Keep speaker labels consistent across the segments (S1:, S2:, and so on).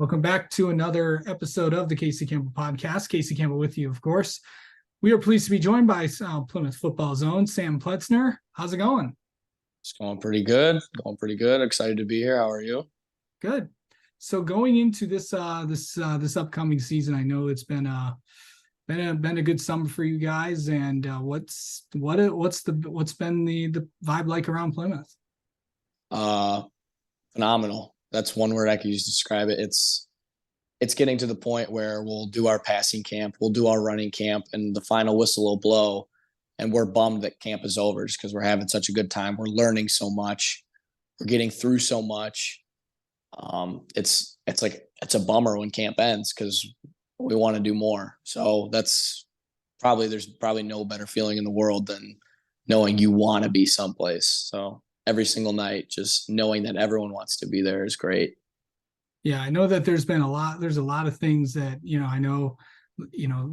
S1: Welcome back to another episode of the Casey Campbell Podcast. Casey Campbell with you, of course. We are pleased to be joined by Plymouth Football Zone, Sam Pletzner. How's it going?
S2: It's going pretty good. Excited to be here. How are you?
S1: Good. So going into this upcoming season, I know it's been a good summer for you guys. And what's been the vibe like around Plymouth?
S2: Phenomenal. That's one word I could use to describe it. It's getting to the point where we'll do our passing camp, we'll do our running camp, and the final whistle will blow, and we're bummed that camp is over just because we're having such a good time. We're learning so much. We're getting through so much. It's a bummer when camp ends because we want to do more. So there's probably no better feeling in the world than knowing you want to be someplace. So every single night, just knowing that everyone wants to be there is great.
S1: Yeah, I know that there's a lot of things that, I know,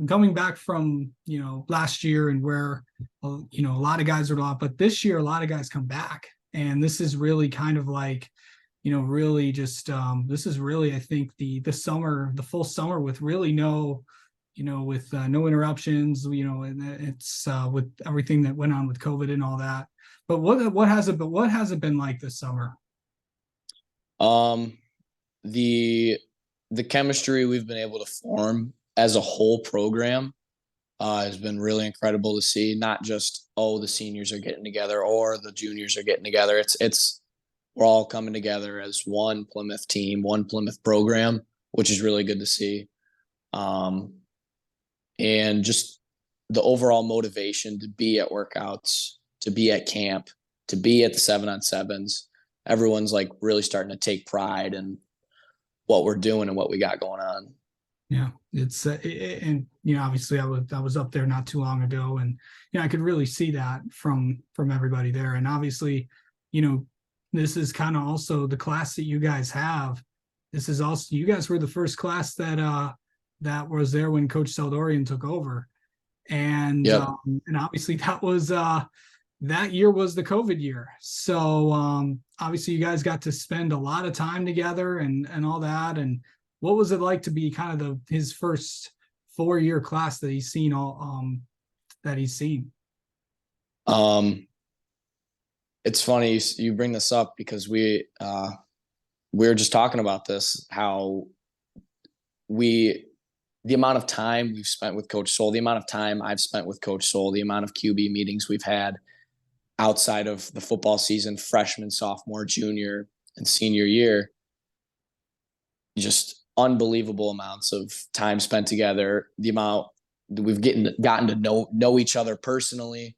S1: coming back from, last year and where, a lot of guys are a lot, but this year, a lot of guys come back. And this is really kind of like, really just, this is really, I think the full summer with really no, with no interruptions, and it's with everything that went on with COVID and all that. But what has it been like this summer?
S2: The chemistry we've been able to form as a whole program has been really incredible to see. Not just, the seniors are getting together or the juniors are getting together. It's we're all coming together as one Plymouth team, one Plymouth program, which is really good to see. And just the overall motivation to be at workouts, to be at camp, to be at the 7-on-7s. Everyone's like really starting to take pride in what we're doing and what we got going on.
S1: Yeah, it's and obviously I was up there not too long ago, and I could really see that from everybody there. And obviously, this is kind of also the class that you guys have. This is also, you guys were the first class that was there when Coach Seldorian took over, and
S2: Yep.
S1: And obviously that year was the COVID year. So obviously you guys got to spend a lot of time together and all that. And what was it like to be kind of his first 4-year class that he's seen
S2: It's funny you bring this up because we were just talking about this, how the amount of time we've spent with Coach Soul, the amount of time I've spent with Coach Soul, the amount of QB meetings we've had outside of the football season, freshman, sophomore, junior, and senior year, just unbelievable amounts of time spent together. The amount that we've gotten to know each other personally.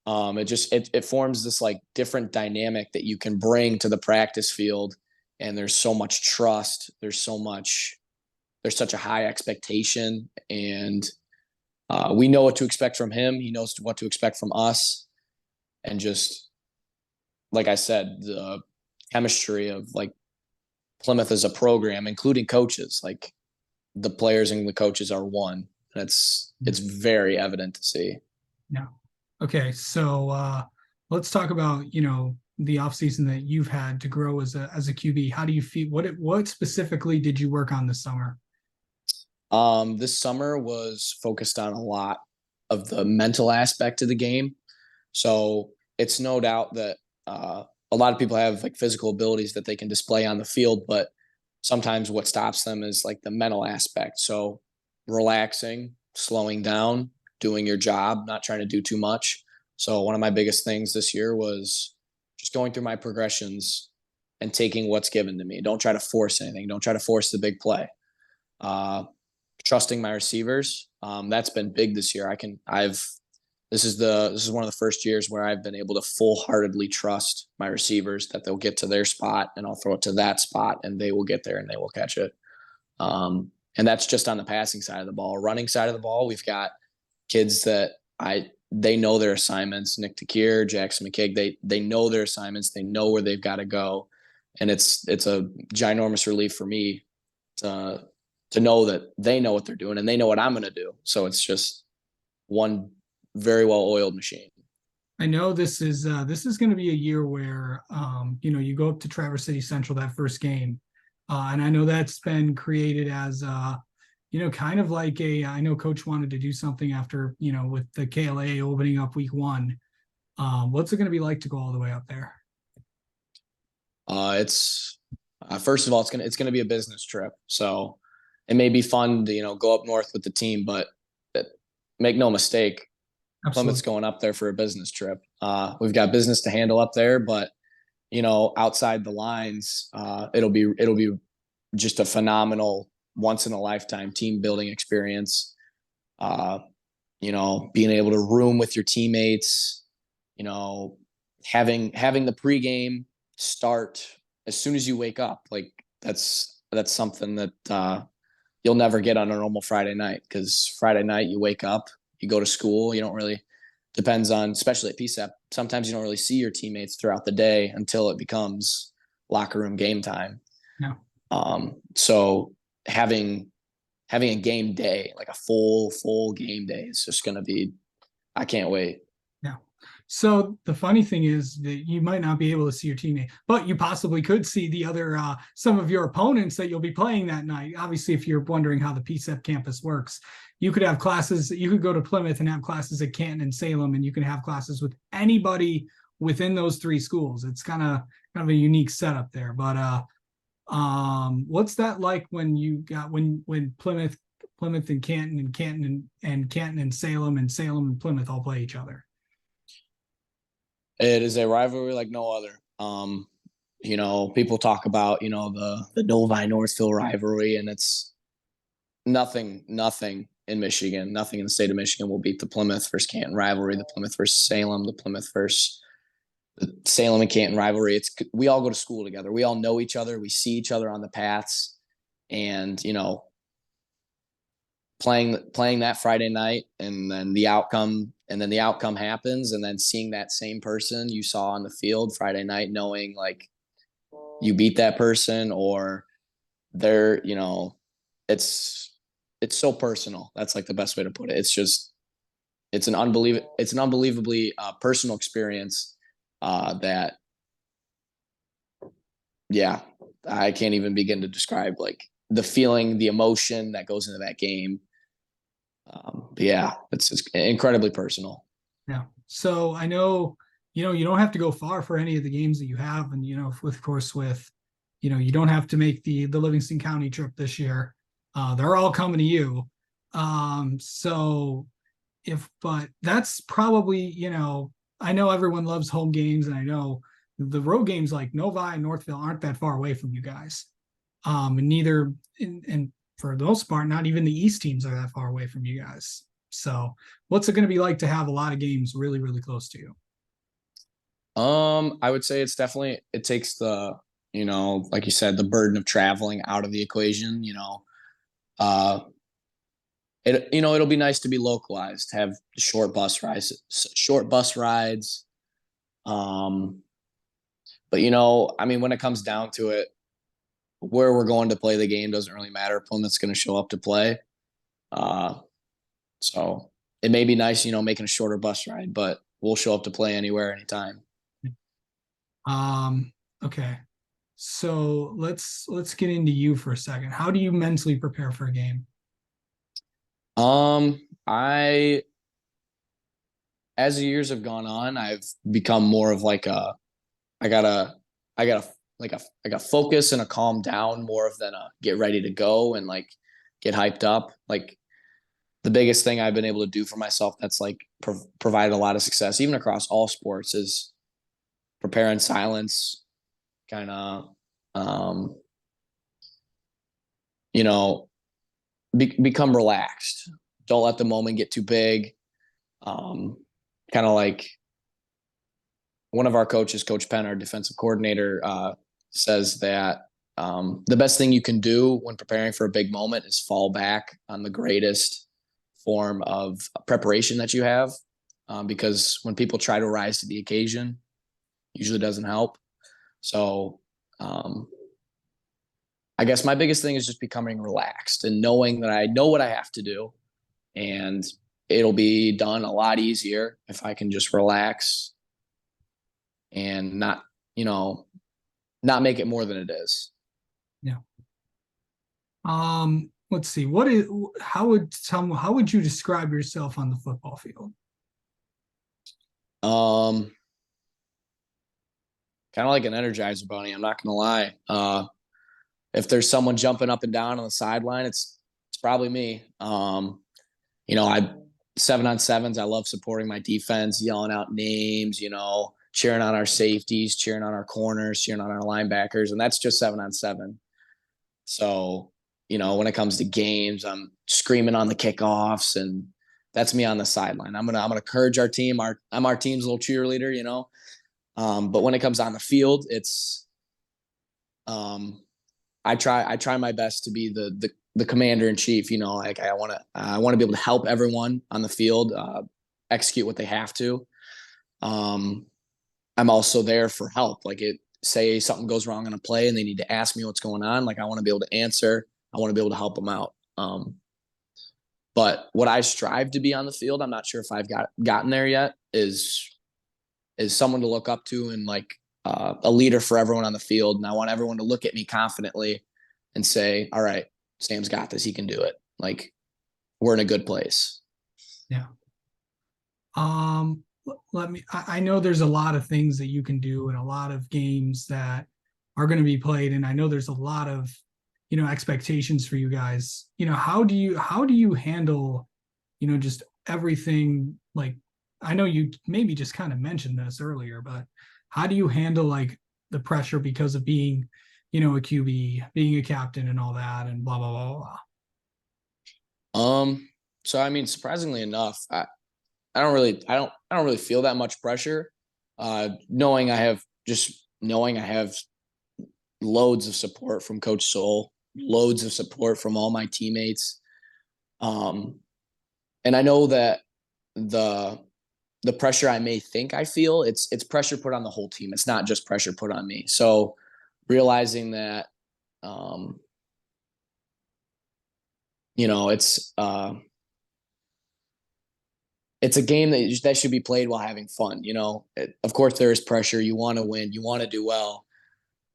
S2: It forms this like different dynamic that you can bring to the practice field. And there's so much trust. There's such a high expectation, and we know what to expect from him. He knows what to expect from us. And just, like I said, the chemistry of like Plymouth as a program, including coaches, like the players and the coaches are one. It's very evident to see.
S1: Yeah. Okay. So let's talk about, the offseason that you've had to grow as a QB. How do you feel? What specifically did you work on this summer?
S2: This summer was focused on a lot of the mental aspect of the game. So it's no doubt that a lot of people have like physical abilities that they can display on the field, but sometimes what stops them is like the mental aspect. So relaxing, slowing down, doing your job, not trying to do too much. So one of my biggest things this year was just going through my progressions and taking what's given to me. Don't try to force anything. Don't try to force the big play. Trusting my receivers. That's been big this year. This is one of the first years where I've been able to full-heartedly trust my receivers that they'll get to their spot and I'll throw it to that spot and they will get there and they will catch it. And that's just on the passing side of the ball. Running side of the ball, we've got kids that they know their assignments. Nick Takir, Jackson McKig, they know their assignments. They know where they've got to go. And it's a ginormous relief for me to know that they know what they're doing and they know what I'm going to do. So it's just one very well-oiled machine.
S1: I know this is going to be a year where, you go up to Traverse City Central that first game. And I know that's been created as kind of like I know coach wanted to do something after, with the KLA opening up week 1. What's it going to be like to go all the way up there?
S2: It's first of all, it's gonna be a business trip, so it may be fun to go up north with the team, but it, make no mistake, Plymouth's
S1: Absolutely.
S2: going up there for a business trip. We've got business to handle up there, but outside the lines, it'll be just a phenomenal once in a lifetime team building experience. Uh, being able to room with your teammates, you know, having the pregame start as soon as you wake up. Like that's something that you'll never get on a normal Friday night, because Friday night you wake up, you go to school, you don't really depends on, especially at PSEP, sometimes you don't really see your teammates throughout the day until it becomes locker room game time.
S1: No.
S2: So having a game day, like a full game day, is just going to be, I can't wait.
S1: Yeah. So the funny thing is that you might not be able to see your teammate, but you possibly could see the other some of your opponents that you'll be playing that night. Obviously, if you're wondering how the PSEP campus works, you could have classes. You could go to Plymouth and have classes at Canton and Salem, and you can have classes with anybody within those 3 schools. It's kind of a unique setup there. But what's that like when you got when Plymouth and Canton and Canton and Salem and Plymouth all play each other?
S2: It is a rivalry like no other. People talk about, the Novi Northville rivalry, and it's nothing in Michigan, nothing in the state of Michigan will beat the Plymouth versus Canton rivalry, the Plymouth versus Salem, the Plymouth versus the Salem and Canton rivalry. We all go to school together. We all know each other. We see each other on the paths, and playing that Friday night, and then the outcome happens, and then seeing that same person you saw on the field Friday night, knowing like you beat that person, or they're, it's so personal. That's like the best way to put it. It's an unbelievably personal experience that, yeah, I can't even begin to describe like the feeling, the emotion that goes into that game. But yeah, it's incredibly personal.
S1: Yeah. So I know, you don't have to go far for any of the games that you have. And, of course, you don't have to make the Livingston County trip this year. They're all coming to you. So but that's probably, I know everyone loves home games, and I know the road games like Novi and Northville aren't that far away from you guys. And neither, and for the most part, not even the East teams are that far away from you guys. So, what's it going to be like to have a lot of games really, really close to you?
S2: I would say it takes the, like you said, the burden of traveling out of the equation. Uh, it'll be nice to be localized, have short bus rides. Um, but I mean, when it comes down to it, where we're going to play the game doesn't really matter. Plymouth's going to show up to play. Uh, so it may be nice, making a shorter bus ride, but we'll show up to play anywhere, anytime.
S1: Um, okay. So let's get into you for a second. How do you mentally prepare for a game?
S2: I as the years have gone on, I've become more of like I gotta I gotta I got focus and a calm down more of than a get ready to go and like get hyped up. Like the biggest thing I've been able to do for myself that's like provided a lot of success, even across all sports, is prepare in silence, kind of, um, you know, become relaxed. Don't let the moment get too big. Um, kind of like one of our coaches, Coach Penn, our defensive coordinator, says that the best thing you can do when preparing for a big moment is fall back on the greatest form of preparation that you have. Because when people try to rise to the occasion, usually doesn't help. So I guess my biggest thing is just becoming relaxed and knowing that I know what I have to do, and it'll be done a lot easier if I can just relax and not, not make it more than it is.
S1: Yeah. Let's see. How would you describe yourself on the football field?
S2: Um, Kind of like an Energizer bunny. I'm not gonna lie. If there's someone jumping up and down on the sideline, it's probably me. I 7-on-7s. I love supporting my defense, yelling out names, cheering on our safeties, cheering on our corners, cheering on our linebackers, and that's just 7-on-7. So, when it comes to games, I'm screaming on the kickoffs, and that's me on the sideline. I'm gonna encourage our team. I'm our team's little cheerleader. But when it comes on the field, it's I try my best to be the commander in chief. Like I want to be able to help everyone on the field execute what they have to. Um, I'm also there for help. Like say something goes wrong on a play and they need to ask me what's going on. Like I want to be able to answer. I want to be able to help them out. But what I strive to be on the field, I'm not sure if I've gotten there yet, is someone to look up to and like a leader for everyone on the field. And I want everyone to look at me confidently and say, all right, Sam's got this. He can do it. Like we're in a good place.
S1: Yeah. I know there's a lot of things that you can do and a lot of games that are going to be played. And I know there's a lot of, expectations for you guys. How do you handle, just everything? Like, I know you maybe just kind of mentioned this earlier, but how do you handle like the pressure because of being, a QB, being a captain and all that and blah, blah, blah, blah.
S2: So I mean, surprisingly enough, I don't really feel that much pressure. Knowing I have loads of support from Coach Soul, loads of support from all my teammates. And I know that the the pressure I may think I feel, it's pressure put on the whole team. It's not just pressure put on me. So realizing that um, you know, it's a game that should be played while having fun. Of course there is pressure. You want to win. You want to do well.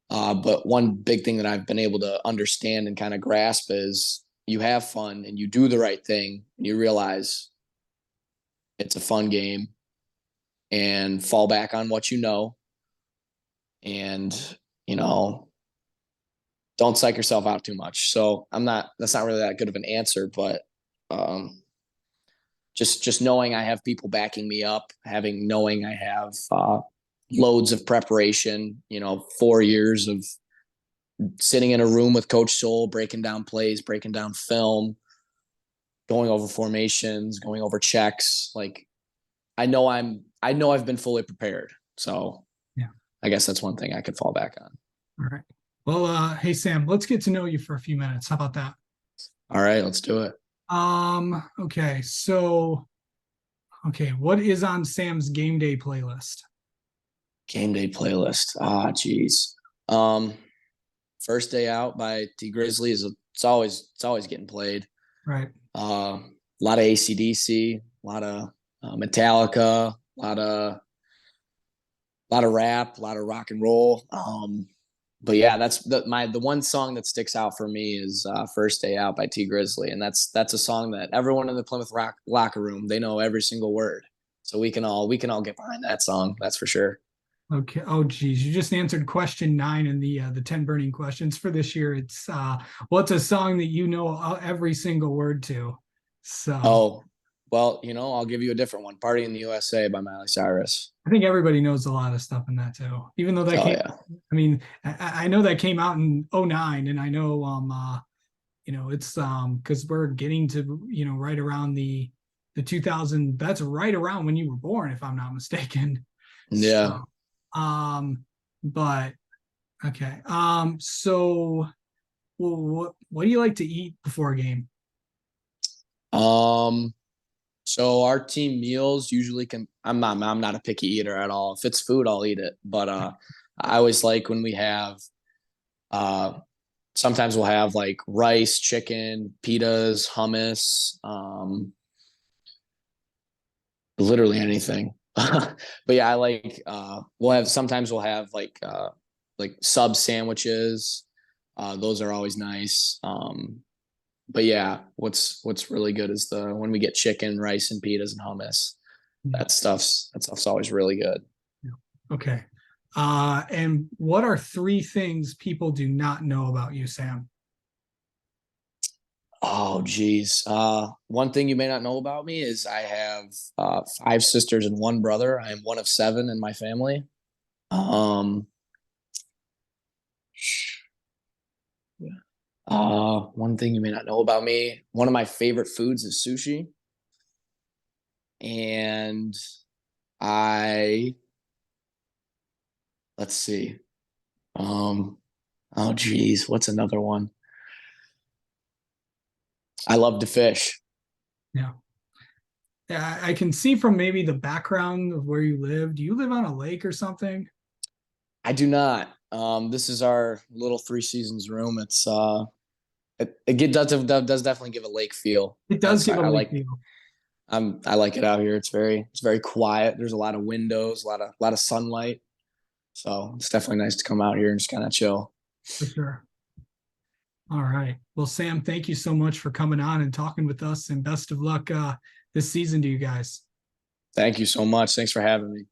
S2: But one big thing that I've been able to understand and kind of grasp is you have fun and you do the right thing. And you realize it's a fun game and fall back on what you know. And, you know, don't psych yourself out too much. So that's not really that good of an answer, but um, just knowing I have people backing me up, knowing I have loads of preparation, 4 years of sitting in a room with Coach Soul, breaking down plays, breaking down film, going over formations, going over checks. Like I know I've been fully prepared. So
S1: Yeah.
S2: I guess that's one thing I could fall back on.
S1: All right. Well, hey Sam, let's get to know you for a few minutes. How about that?
S2: All right, let's do it.
S1: Okay. What is on Sam's game day playlist?
S2: Game day playlist. Ah, geez. Um, First Day Out by T Grizzly it's always getting played.
S1: Right.
S2: A lot of AC/DC, a lot of Metallica, a lot of rap, a lot of rock and roll. But yeah, that's the one song that sticks out for me is "First Day Out" by T Grizzly, and that's a song that everyone in the Plymouth Rock locker room, they know every single word, so we can all get behind that song. That's for sure.
S1: Okay. Oh, geez, you just answered question 9 in the 10 burning questions for this year. It's what's a song that you know every single word to? So
S2: Oh, well, I'll give you a different one. "Party in the USA" by Miley Cyrus.
S1: I think everybody knows a lot of stuff in that too. Even though that
S2: Oh
S1: came,
S2: yeah.
S1: I mean, I know that came out in '09, and I know it's because we're getting to right around the 2000. That's right around when you were born, if I'm not mistaken.
S2: Yeah.
S1: So, um, but okay. Well, what do you like to eat before a game?
S2: Um, so our team meals usually I'm not a picky eater at all. If it's food, I'll eat it. But I always like when we have uh sometimes we'll have like rice, chicken, pitas, hummus, literally anything. But yeah, I like we'll have like sub sandwiches. Those are always nice. But yeah, what's really good is the when we get chicken, rice, and pitas and hummus.
S1: Yeah.
S2: That stuff's always really good.
S1: Yeah. Okay. And what are three things people do not know about you, Sam?
S2: Oh, geez. One thing you may not know about me is I have five sisters and one brother. I am one of seven in my family. Um, one thing you may not know about me. One of my favorite foods is sushi, and I let's see. Um, oh, geez, what's another one? I love to fish.
S1: Yeah. Yeah, I can see from maybe the background of where you live. Do you live on a lake or something?
S2: I do not. This is our little Three Seasons room. It does definitely give a lake feel.
S1: It does
S2: That's
S1: give a
S2: I
S1: lake
S2: like
S1: feel.
S2: I like it out here. It's very quiet. There's a lot of windows, a lot of sunlight. So it's definitely nice to come out here and just kind of chill.
S1: For sure. All right. Well, Sam, thank you so much for coming on and talking with us, and best of luck this season to you guys.
S2: Thank you so much. Thanks for having me.